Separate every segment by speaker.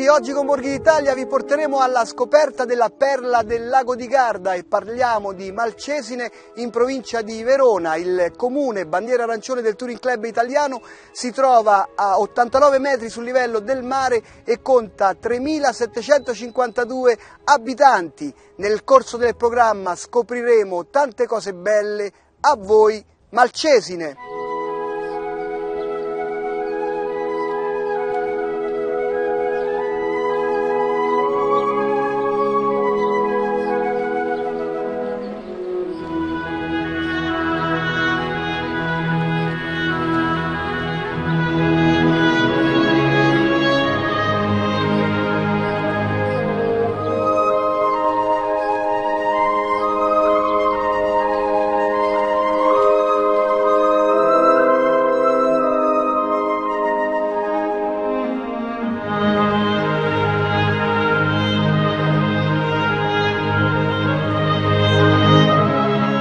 Speaker 1: oggi con Borghi d'Italia vi porteremo alla scoperta della perla del lago di Garda e parliamo di Malcesine in provincia di Verona. Il comune bandiera arancione del Touring Club italiano si trova a 89 metri sul livello del mare e conta 3.752 abitanti. Nel corso del programma scopriremo tante cose belle. A voi Malcesine!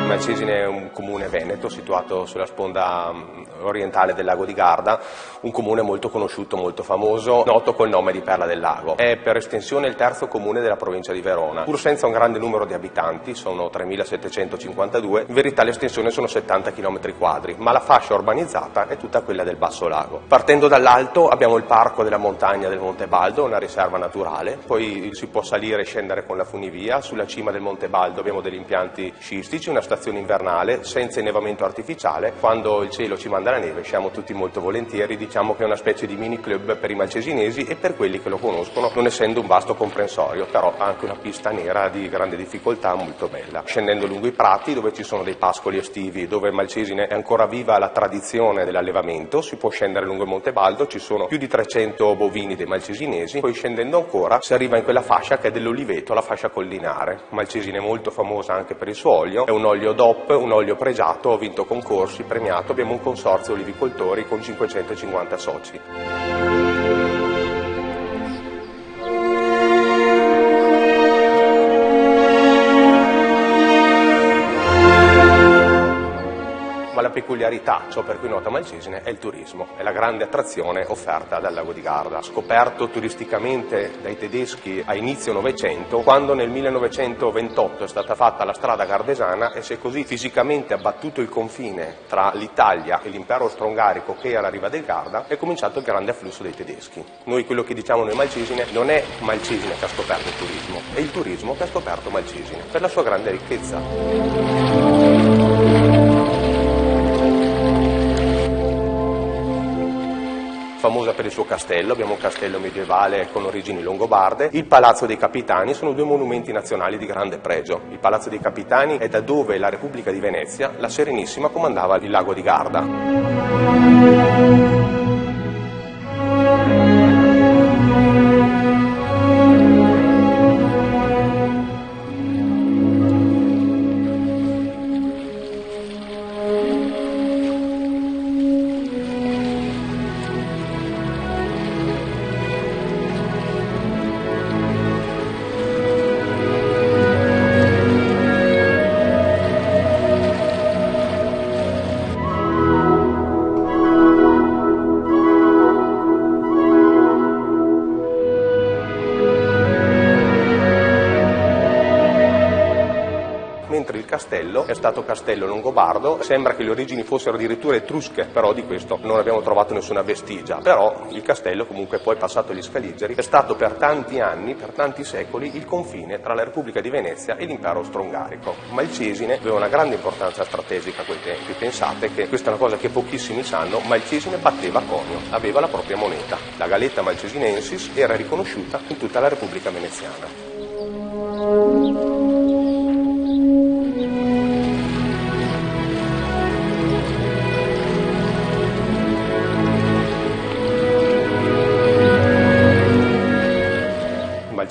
Speaker 2: Malcesine è un comune veneto situato sulla sponda orientale del lago di Garda, un comune molto conosciuto, molto famoso, noto col nome di Perla del Lago. È per estensione il terzo comune della provincia di Verona, pur senza un grande numero di abitanti, sono 3.752, in verità l'estensione sono 70 km quadri, ma la fascia urbanizzata è tutta quella del Basso Lago. Partendo dall'alto abbiamo il parco della montagna del Monte Baldo, una riserva naturale, poi si può salire e scendere con la funivia, sulla cima del Monte Baldo abbiamo degli impianti sciistici, una stazione invernale senza innevamento artificiale. Quando il cielo ci manda la neve siamo tutti molto volentieri, diciamo che è una specie di mini club per i malcesinesi e per quelli che lo conoscono, non essendo un vasto comprensorio, però ha anche una pista nera di grande difficoltà molto bella. Scendendo lungo i prati dove ci sono dei pascoli estivi, dove Malcesine è ancora viva la tradizione dell'allevamento, si può scendere lungo il Monte Baldo, ci sono più di 300 bovini dei malcesinesi, poi scendendo ancora si arriva in quella fascia che è dell'Oliveto, la fascia collinare. Malcesine è molto famosa anche per il suo olio, è un olio DOP, un olio pregiato, ha vinto concorsi, premiato, abbiamo un consorzio olivicoltori con 550 soci. Ma la peculiarità, ciò per cui nota Malcesine, è il turismo, è la grande attrazione offerta dal lago di Garda, scoperto turisticamente dai tedeschi a inizio Novecento, quando nel 1928 è stata fatta la strada gardesana e si è così fisicamente abbattuto il confine tra l'Italia e l'impero austro-ungarico che era alla riva del Garda, è cominciato il grande afflusso dei tedeschi. Noi quello che diciamo noi Malcesine non è Malcesine che ha scoperto il turismo, è il turismo che ha scoperto Malcesine per la sua grande ricchezza. Famosa per il suo castello, abbiamo un castello medievale con origini longobarde, il Palazzo dei Capitani, sono due monumenti nazionali di grande pregio. Il Palazzo dei Capitani è da dove la Repubblica di Venezia, la Serenissima, comandava il lago di Garda. Mentre il castello è stato castello longobardo, sembra che le origini fossero addirittura etrusche, però di questo non abbiamo trovato nessuna vestigia. Però il castello, comunque poi passato agli Scaligeri, è stato per tanti anni, per tanti secoli, il confine tra la Repubblica di Venezia e l'impero austro-ungarico. Malcesine aveva una grande importanza strategica a quei tempi. Pensate che questa è una cosa che pochissimi sanno, Malcesine batteva conio, aveva la propria moneta. La Galetta Malcesinensis era riconosciuta in tutta la Repubblica veneziana.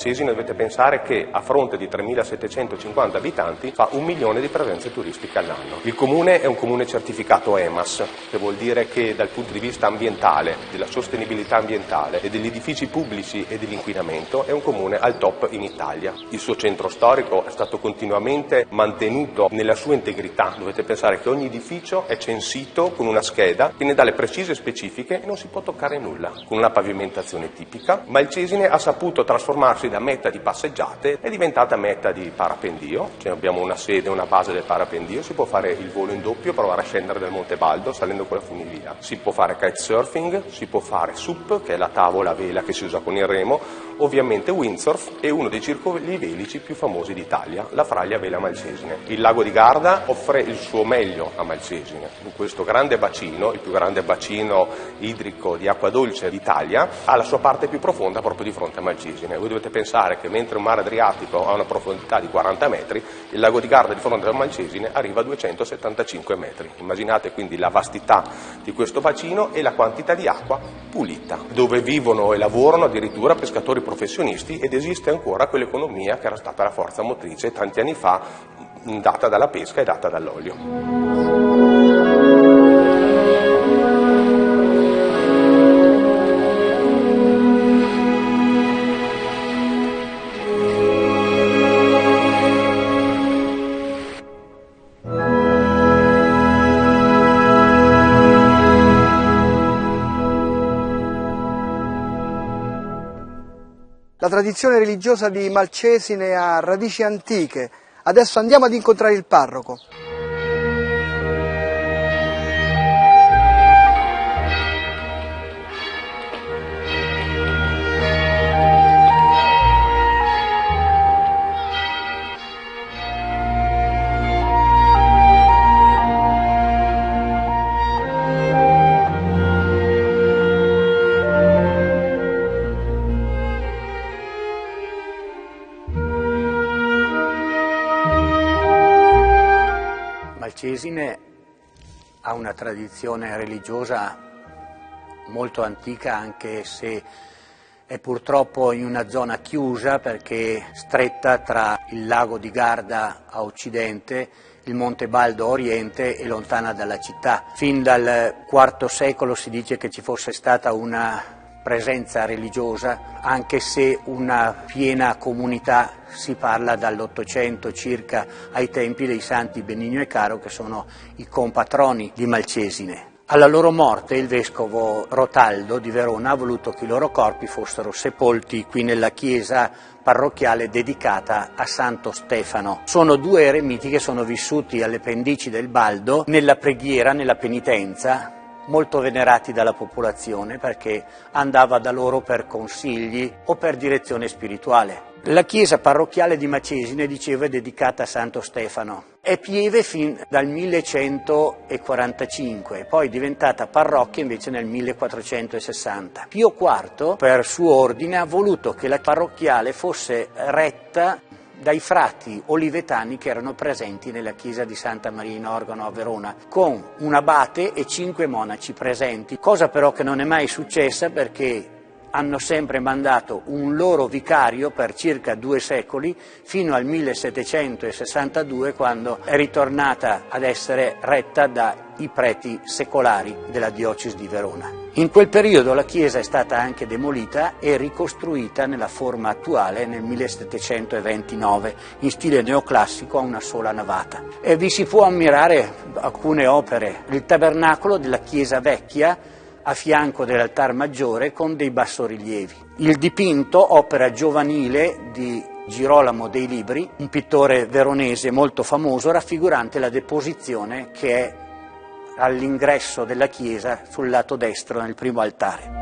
Speaker 2: Malcesine dovete pensare che a fronte di 3.750 abitanti fa 1 milione di presenze turistiche all'anno. Il comune è un comune certificato EMAS, che vuol dire che dal punto di vista ambientale, della sostenibilità ambientale e degli edifici pubblici e dell'inquinamento è un comune al top in Italia. Il suo centro storico è stato continuamente mantenuto nella sua integrità. Dovete pensare che ogni edificio è censito con una scheda che ne dà le precise specifiche e non si può toccare nulla, con una pavimentazione tipica. Malcesine ha saputo trasformarsi da meta di passeggiate, è diventata meta di parapendio, cioè abbiamo una sede, una base del parapendio, si può fare il volo in doppio, provare a scendere dal Monte Baldo salendo con la funivia, si può fare kitesurfing, si può fare SUP, che è la tavola a vela che si usa con il remo, ovviamente windsurf e uno dei circoli velici più famosi d'Italia, la Fraglia Vela Malcesine. Il lago di Garda offre il suo meglio a Malcesine. In questo grande bacino, il più grande bacino idrico di acqua dolce d'Italia, ha la sua parte più profonda proprio di fronte a Malcesine. Voi dovete pensare che mentre un mare Adriatico ha una profondità di 40 metri, il lago di Garda di fronte a Malcesine arriva a 275 metri. Immaginate quindi la vastità di questo bacino e la quantità di acqua pulita, dove vivono e lavorano addirittura pescatori professionisti ed esiste ancora quell'economia che era stata la forza motrice tanti anni fa, data dalla pesca e data dall'olio.
Speaker 1: La tradizione religiosa di Malcesine ha radici antiche. Adesso andiamo ad incontrare il parroco.
Speaker 3: Malcesine ha una tradizione religiosa molto antica, anche se è purtroppo in una zona chiusa perché stretta tra il lago di Garda a occidente, il Monte Baldo a oriente e lontana dalla città. Fin dal IV secolo si dice che ci fosse stata una presenza religiosa, anche se una piena comunità si parla dall'800 circa ai tempi dei santi Benigno e Caro, che sono i compatroni di Malcesine. Alla loro morte il vescovo Rotaldo di Verona ha voluto che i loro corpi fossero sepolti qui nella chiesa parrocchiale dedicata a Santo Stefano. Sono due eremiti che sono vissuti alle pendici del Baldo, nella preghiera, nella penitenza, molto venerati dalla popolazione perché andava da loro per consigli o per direzione spirituale. La chiesa parrocchiale di Malcesine, dicevo, è dedicata a Santo Stefano. È pieve fin dal 1145, poi è diventata parrocchia invece nel 1460. Pio IV, per suo ordine, ha voluto che la parrocchiale fosse retta dai frati olivetani che erano presenti nella chiesa di Santa Maria in Organo a Verona, con un abate e 5 monaci presenti, cosa però che non è mai successa perché hanno sempre mandato un loro vicario per circa 2 secoli, fino al 1762, quando è ritornata ad essere retta dai preti secolari della diocesi di Verona. In quel periodo la chiesa è stata anche demolita e ricostruita nella forma attuale nel 1729, in stile neoclassico a una sola navata. E vi si può ammirare alcune opere. Il tabernacolo della chiesa vecchia a fianco dell'altar maggiore con dei bassorilievi. Il dipinto, opera giovanile di Girolamo dei Libri, un pittore veronese molto famoso, raffigurante la deposizione che è all'ingresso della chiesa sul lato destro nel primo altare.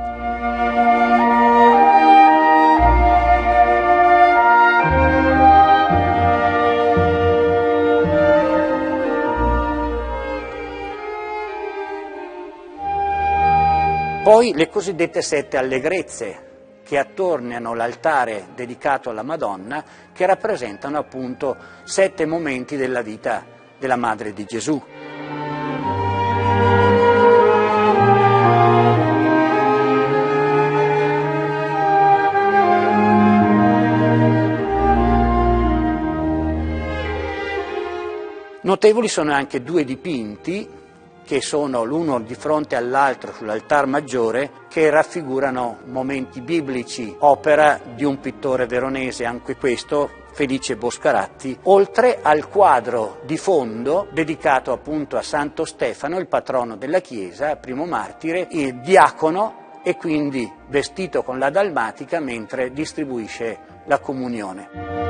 Speaker 3: Poi le cosiddette 7 allegrezze, che attorniano l'altare dedicato alla Madonna, che rappresentano appunto 7 momenti della vita della Madre di Gesù. Notevoli sono anche due dipinti che sono l'uno di fronte all'altro sull'altar maggiore, che raffigurano momenti biblici, opera di un pittore veronese, anche questo Felice Boscaratti, oltre al quadro di fondo dedicato appunto a Santo Stefano, il patrono della Chiesa, primo martire, il diacono e quindi vestito con la dalmatica mentre distribuisce la comunione.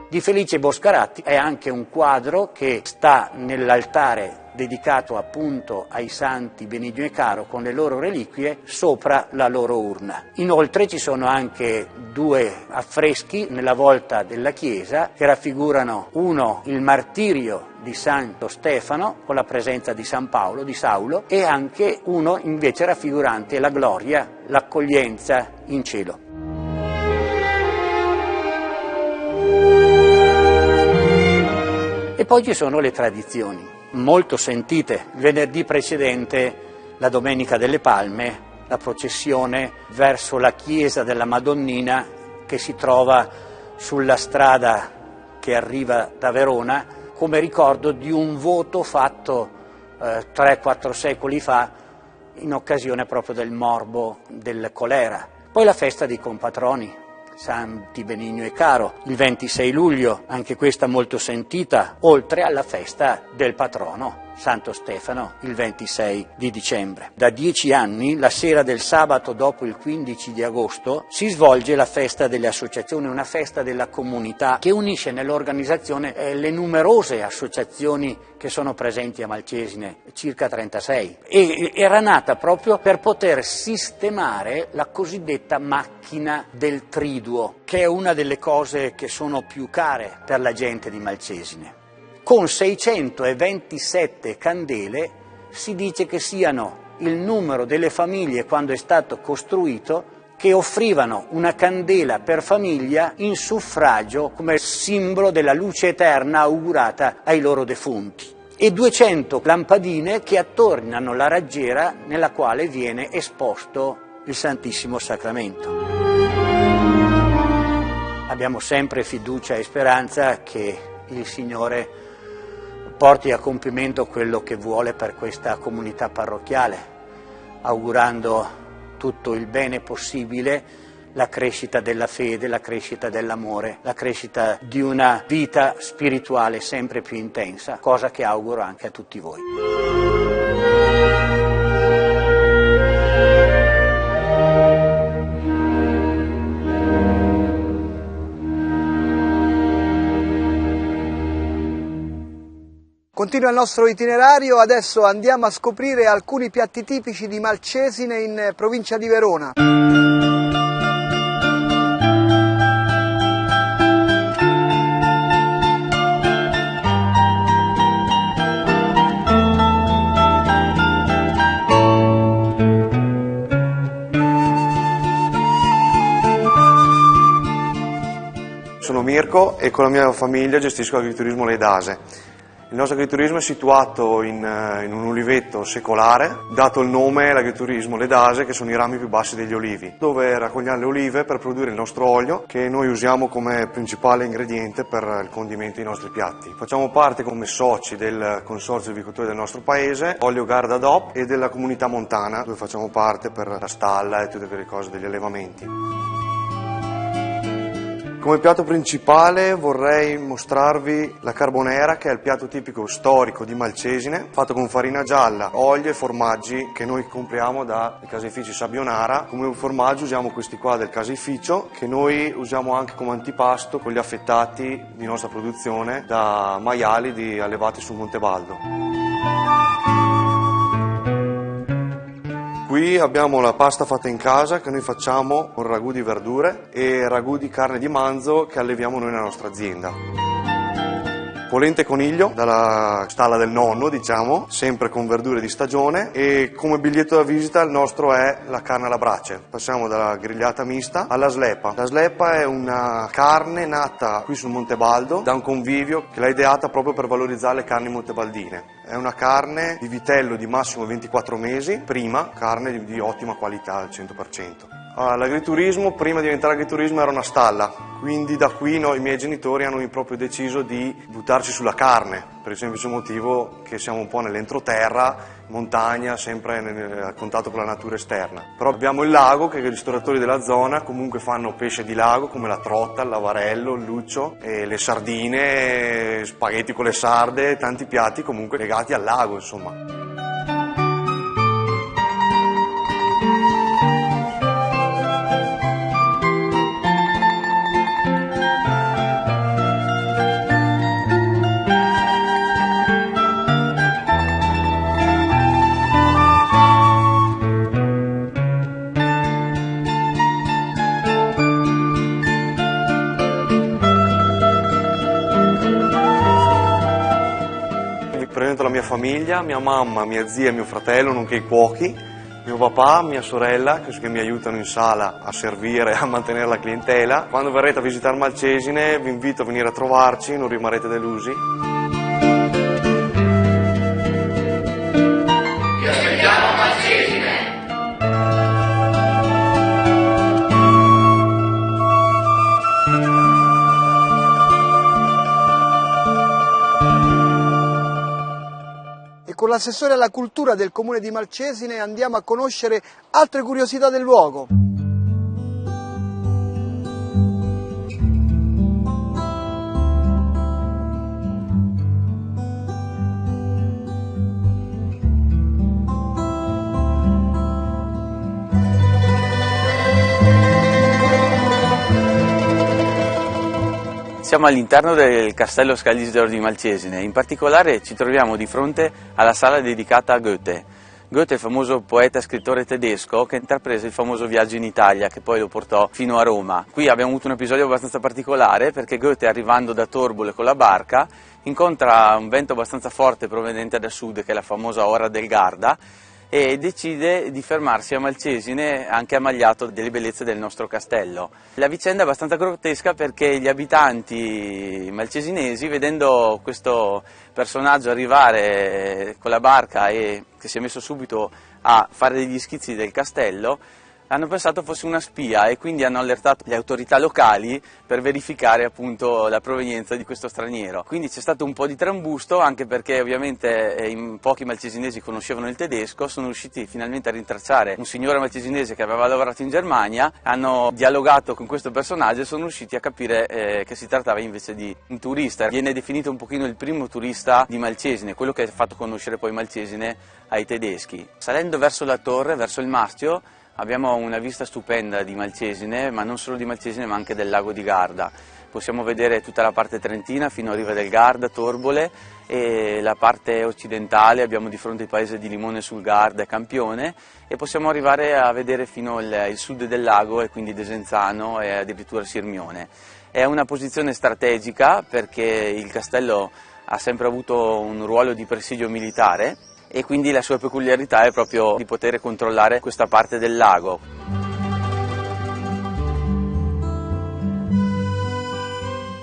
Speaker 3: Di Felice Boscaratti è anche un quadro che sta nell'altare dedicato appunto ai santi Benigno e Caro con le loro reliquie sopra la loro urna. Inoltre ci sono anche due affreschi nella volta della chiesa che raffigurano uno il martirio di Santo Stefano con la presenza di San Paolo, di Saulo, e anche uno invece raffigurante la gloria, l'accoglienza in cielo. E poi ci sono le tradizioni, molto sentite. Il venerdì precedente, la Domenica delle Palme, la processione verso la chiesa della Madonnina che si trova sulla strada che arriva da Verona, come ricordo di un voto fatto 3-4 secoli fa in occasione proprio del morbo del colera. Poi la festa dei compatroni, Santi Benigno e Caro, il 26 luglio, anche questa molto sentita, oltre alla festa del patrono, Santo Stefano, il 26 di dicembre. Da 10 anni, la sera del sabato dopo il 15 di agosto, si svolge la festa delle associazioni, una festa della comunità che unisce nell'organizzazione le numerose associazioni che sono presenti a Malcesine, circa 36, e era nata proprio per poter sistemare la cosiddetta macchina del triduo, che è una delle cose che sono più care per la gente di Malcesine. Con 627 candele si dice che siano il numero delle famiglie quando è stato costruito che offrivano una candela per famiglia in suffragio come simbolo della luce eterna augurata ai loro defunti, e 200 lampadine che attornano la raggiera nella quale viene esposto il Santissimo Sacramento. Abbiamo sempre fiducia e speranza che il Signore porti a compimento quello che vuole per questa comunità parrocchiale, augurando tutto il bene possibile, la crescita della fede, la crescita dell'amore, la crescita di una vita spirituale sempre più intensa, cosa che auguro anche a tutti voi.
Speaker 1: Continua il nostro itinerario, adesso andiamo a scoprire alcuni piatti tipici di Malcesine in provincia di Verona.
Speaker 4: Sono Mirko e con la mia famiglia gestisco l'agriturismo Leidase. Il nostro agriturismo è situato in un uliveto secolare, dato il nome all'agriturismo Ledase, che sono i rami più bassi degli olivi, dove raccogliamo le olive per produrre il nostro olio, che noi usiamo come principale ingrediente per il condimento dei nostri piatti. Facciamo parte come soci del consorzio di avicoltori del nostro paese, Olio Garda DOP, e della comunità montana, dove facciamo parte per la stalla e tutte quelle cose degli allevamenti. Come piatto principale vorrei mostrarvi la carbonera, che è il piatto tipico storico di Malcesine, fatto con farina gialla, olio e formaggi che noi compriamo dai caseifici Sabionara. Come formaggio usiamo questi qua del caseificio, che noi usiamo anche come antipasto con gli affettati di nostra produzione da maiali allevati sul Montebaldo. Qui abbiamo la pasta fatta in casa che noi facciamo con ragù di verdure e ragù di carne di manzo che alleviamo noi nella nostra azienda. Polente coniglio dalla stalla del nonno, diciamo, sempre con verdure di stagione, e come biglietto da visita il nostro è la carne alla brace. Passiamo dalla grigliata mista alla slepa. La slepa è una carne nata qui sul Montebaldo da un convivio che l'ha ideata proprio per valorizzare le carni montebaldine. È una carne di vitello di massimo 24 mesi, prima, carne di ottima qualità al 100%. L'agriturismo, prima di diventare agriturismo, era una stalla, quindi da qui i miei genitori hanno proprio deciso di buttarci sulla carne, per il semplice motivo che siamo un po' nell'entroterra, montagna, sempre a contatto con la natura esterna. Però abbiamo il lago, che i ristoratori della zona comunque fanno pesce di lago come la trotta, il lavarello, il luccio, e le sardine, spaghetti con le sarde, tanti piatti comunque legati al lago, insomma. Presento la mia famiglia, mia mamma, mia zia e mio fratello, nonché i cuochi, mio papà, mia sorella che mi aiutano in sala a servire e a mantenere la clientela. Quando verrete a visitare Malcesine vi invito a venire a trovarci, non rimarrete delusi.
Speaker 5: Vi aspettiamo a Malcesine!
Speaker 1: Con l'assessore alla cultura del comune di Malcesine andiamo a conoscere altre curiosità del luogo.
Speaker 6: Siamo all'interno del Castello Scalisidoro di Malcesine, in particolare ci troviamo di fronte alla sala dedicata a Goethe. Goethe è il famoso poeta e scrittore tedesco che intraprese il famoso viaggio in Italia che poi lo portò fino a Roma. Qui abbiamo avuto un episodio abbastanza particolare perché Goethe, arrivando da Torbole con la barca, incontra un vento abbastanza forte proveniente da sud, che è la famosa Ora del Garda, e decide di fermarsi a Malcesine, anche ammagliato delle bellezze del nostro castello. La vicenda è abbastanza grottesca perché gli abitanti malcesinesi, vedendo questo personaggio arrivare con la barca e che si è messo subito a fare degli schizzi del castello, hanno pensato fosse una spia e quindi hanno allertato le autorità locali per verificare appunto la provenienza di questo straniero. Quindi c'è stato un po' di trambusto, anche perché ovviamente in pochi malcesinesi conoscevano il tedesco, sono riusciti finalmente a rintracciare un signore malcesinese che aveva lavorato in Germania, hanno dialogato con questo personaggio e sono riusciti a capire che si trattava invece di un turista. Viene definito un pochino il primo turista di Malcesine, quello che ha fatto conoscere poi Malcesine ai tedeschi. Salendo verso la torre, verso il Mastio, abbiamo una vista stupenda di Malcesine, ma non solo di Malcesine ma anche del lago di Garda. Possiamo vedere tutta la parte trentina fino a Riva del Garda, Torbole, e la parte occidentale abbiamo di fronte il paese di Limone sul Garda e Campione, e possiamo arrivare a vedere fino il sud del lago e quindi Desenzano e addirittura Sirmione. È una posizione strategica perché il castello ha sempre avuto un ruolo di presidio militare e quindi la sua peculiarità è proprio di poter controllare questa parte del lago.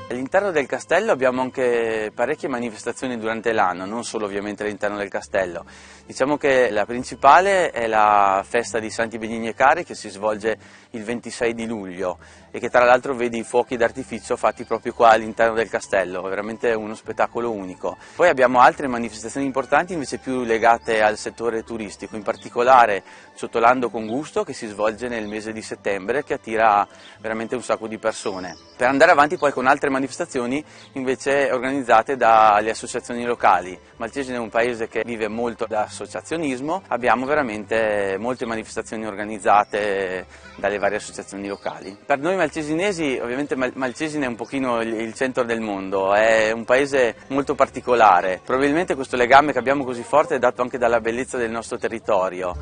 Speaker 6: All'interno del castello abbiamo anche parecchie manifestazioni durante l'anno, non solo ovviamente all'interno del castello. Diciamo che la principale è la festa di Santi Benigni e Cari, che si svolge il 26 di luglio e che tra l'altro vede i fuochi d'artificio fatti proprio qua all'interno del castello, veramente uno spettacolo unico. Poi abbiamo altre manifestazioni importanti invece più legate al settore turistico, in particolare Ciotolando con Gusto, che si svolge nel mese di settembre, che attira veramente un sacco di persone. Per andare avanti poi con altre manifestazioni invece organizzate dalle associazioni locali. Malcesine è un paese che vive molto da associazionismo, abbiamo veramente molte manifestazioni organizzate dalle varie associazioni locali. Per noi malcesinesi ovviamente Malcesine è un pochino il centro del mondo, è un paese molto particolare, probabilmente questo legame che abbiamo così forte è dato anche dalla bellezza del nostro territorio.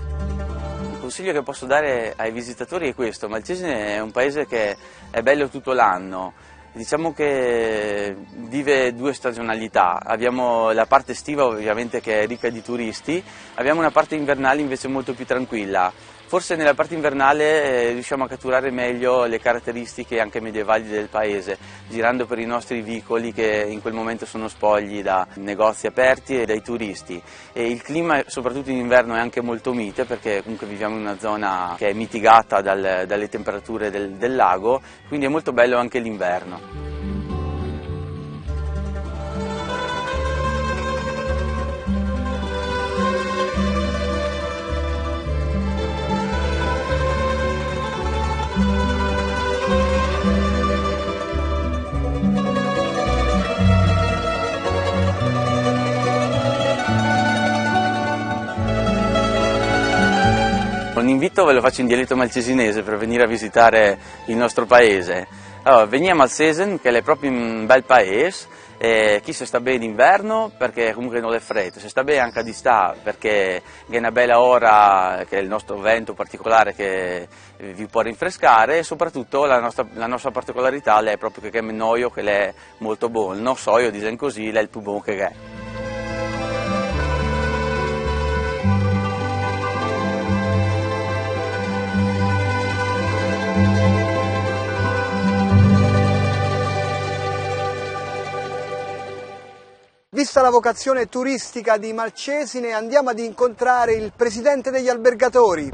Speaker 6: Il consiglio che posso dare ai visitatori è questo: Malcesine è un paese che è bello tutto l'anno. Diciamo che vive due stagionalità. Abbiamo la parte estiva ovviamente che è ricca di turisti, abbiamo una parte invernale invece molto più tranquilla. Forse nella parte invernale riusciamo a catturare meglio le caratteristiche anche medievali del paese, girando per i nostri vicoli che in quel momento sono spogli da negozi aperti e dai turisti. E il clima, soprattutto in inverno, è anche molto mite perché comunque viviamo in una zona che è mitigata dalle temperature del lago, quindi è molto bello anche l'inverno. Un invito ve lo faccio in dialetto malcesinese per venire a visitare il nostro paese. Allora, veniamo a Malcesen, che è proprio un bel paese, chi si sta bene d'inverno perché comunque non è freddo, si sta bene anche di sta perché è una bella ora, che è il nostro vento particolare che vi può rinfrescare, e soprattutto la nostra particolarità è proprio che è noio, che è molto buono, il nostro soio, diciamo così, è il più buono che è.
Speaker 1: Vista la vocazione turistica di Malcesine, andiamo ad incontrare il presidente degli albergatori.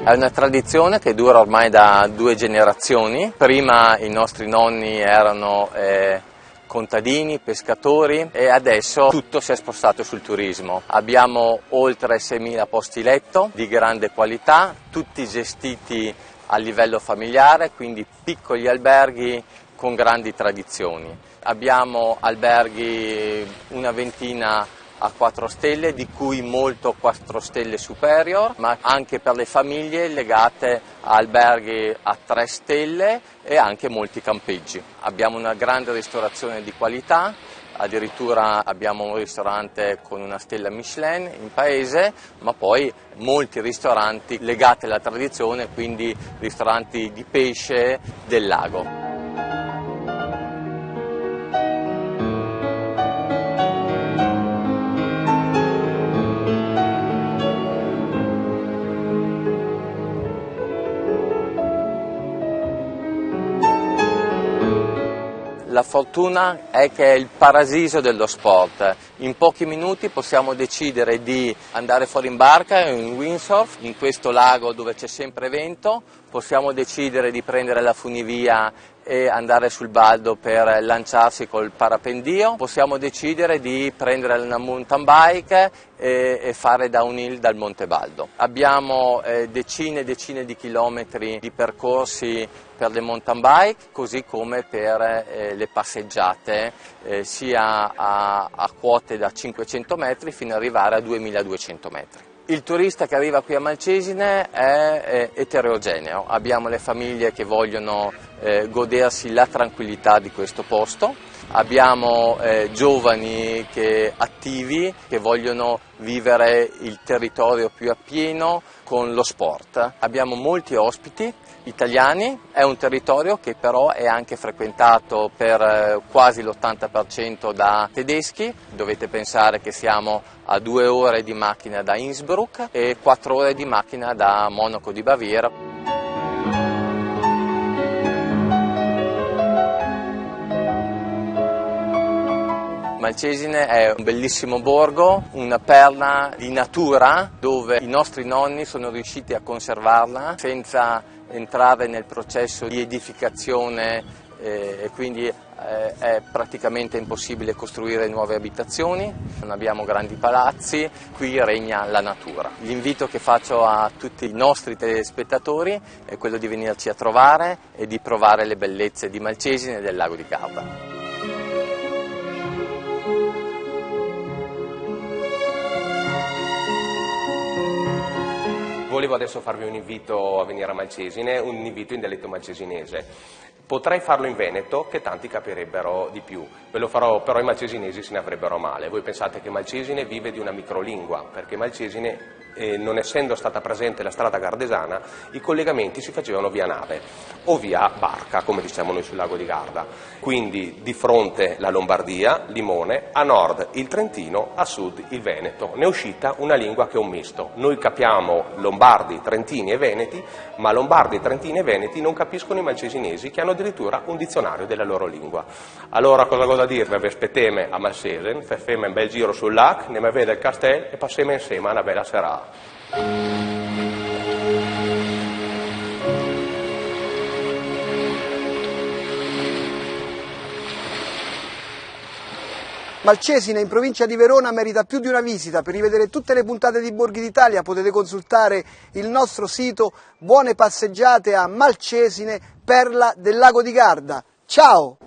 Speaker 7: È una tradizione che dura ormai da 2 generazioni. Prima i nostri nonni erano contadini, pescatori, e adesso tutto si è spostato sul turismo. Abbiamo oltre 6.000 posti letto di grande qualità, tutti gestiti a livello familiare, quindi piccoli alberghi con grandi tradizioni. Abbiamo alberghi una ventina a 4 stelle, di cui molto 4 stelle superior, ma anche per le famiglie legate a alberghi a 3 stelle e anche molti campeggi. Abbiamo una grande ristorazione di qualità, addirittura abbiamo un ristorante con una stella Michelin in paese, ma poi molti ristoranti legati alla tradizione, quindi ristoranti di pesce del lago. La fortuna è che è il paradiso dello sport. In pochi minuti possiamo decidere di andare fuori in barca, in windsurf, in questo lago dove c'è sempre vento, possiamo decidere di prendere la funivia e andare sul baldo per lanciarsi col parapendio, possiamo decidere di prendere una mountain bike e fare downhill dal Monte Baldo. Abbiamo decine e decine di chilometri di percorsi per le mountain bike, così come per le passeggiate, sia a quote da 500 metri fino ad arrivare a 2200 metri. Il turista che arriva qui a Malcesine è eterogeneo, abbiamo le famiglie che vogliono godersi la tranquillità di questo posto, abbiamo giovani attivi che vogliono vivere il territorio più appieno con lo sport. Abbiamo molti ospiti italiani, è un territorio che però è anche frequentato per quasi l'80% da tedeschi. Dovete pensare che siamo a 2 ore di macchina da Innsbruck e 4 ore di macchina da Monaco di Baviera. Malcesine è un bellissimo borgo, una perla di natura dove i nostri nonni sono riusciti a conservarla senza entrare nel processo di edificazione e quindi è praticamente impossibile costruire nuove abitazioni, non abbiamo grandi palazzi, qui regna la natura. L'invito che faccio a tutti i nostri telespettatori è quello di venirci a trovare e di provare le bellezze di Malcesine e del lago di Garda.
Speaker 2: Volevo adesso farvi un invito a venire a Malcesine, un invito in dialetto malcesinese. Potrei farlo in Veneto, che tanti capirebbero di più. Ve lo farò, però i malcesinesi se ne avrebbero male. Voi pensate che Malcesine vive di una microlingua, perché Malcesine, non essendo stata presente la strada gardesana, i collegamenti si facevano via nave o via barca, come diciamo noi sul lago di Garda. Quindi di fronte la Lombardia, Limone, a nord il Trentino, a sud il Veneto. Ne è uscita una lingua che è un misto. Noi capiamo lombardi, trentini e veneti, ma lombardi, trentini e veneti non capiscono i malcesinesi, che hanno addirittura un dizionario della loro lingua. Allora cosa dirvi? Vi aspettiamo a Malcesen, facciamo un bel giro sul lac, andiamo a vedere il castello e passiamo insieme a una bella serata.
Speaker 1: Malcesine in provincia di Verona merita più di una visita. Per rivedere tutte le puntate di Borghi d'Italia potete consultare il nostro sito. Buone passeggiate a Malcesine, perla del lago di Garda. Ciao!